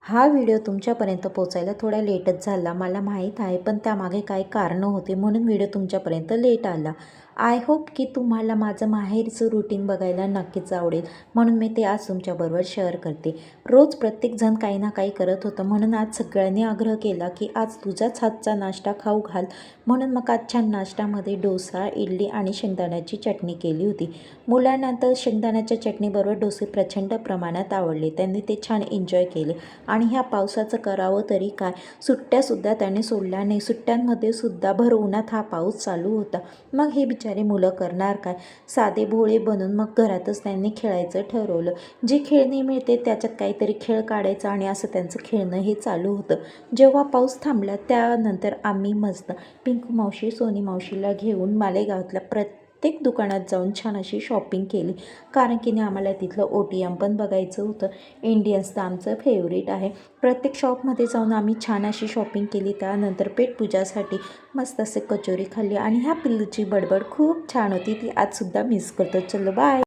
हा व्हिडिओ तुमच्यापर्यंत पोहोचायला थोडा लेटच झाला, मला माहीत आहे. पण त्यामागे काही कारणं होते म्हणून व्हिडिओ तुमच्यापर्यंत लेट आला. आय होप की तुम्हाला माझं माहेरचं रुटीन बघायला नक्कीच आवडेल, म्हणून मी ते आज तुमच्याबरोबर शेअर करते. रोज प्रत्येकजण काही ना काही करत होतं, म्हणून आज सगळ्यांनी आग्रह केला की आज तुझ्याच हातचा नाश्ता खाऊ घाल. म्हणून मग आजच्या नाश्त्यामध्ये डोसा, इडली आणि शेंगदाण्याची चटणी केली होती. मुलांना तर शेंगदाण्याच्या चटणीबरोबर डोसे प्रचंड प्रमाणात आवडले. त्यांनी ते छान एन्जॉय केले. आणि ह्या पावसाचं करावं तरी काय, सुट्ट्यासुद्धा त्याने सोडल्या नाही. सुट्ट्यांमध्ये सुद्धा भर उन्हात हा पाऊस चालू होता. मग हे बिचारे मुलं करणार काय, साधे भोळे बनून मग घरातच त्यांनी खेळायचं ठरवलं. जी खेळणी मिळते त्याच्यात काहीतरी खेळ काढायचा आणि असं त्यांचं खेळणं हे चालू होतं. जेव्हा पाऊस थांबला त्यानंतर आम्ही मस्त पिंकू मावशी, सोनी मावशीला घेऊन मालेगावातल्या प्रत्येक दुकानात जाऊन छान अशी शॉपिंग केली. कारण की नाही आम्हाला तिथलं OTM पण बघायचं होतं. इंडियन्स तर आमचं फेवरेट आहे. प्रत्येक शॉपमध्ये जाऊन आम्ही छान अशी शॉपिंग केली. त्यानंतर पेटपूजासाठी मस्त असे कचोरी खाल्ली आणि ह्या पिल्लूची बडबड खूप छान होती, ती आजसुद्धा मिस करतो. चलो बाय.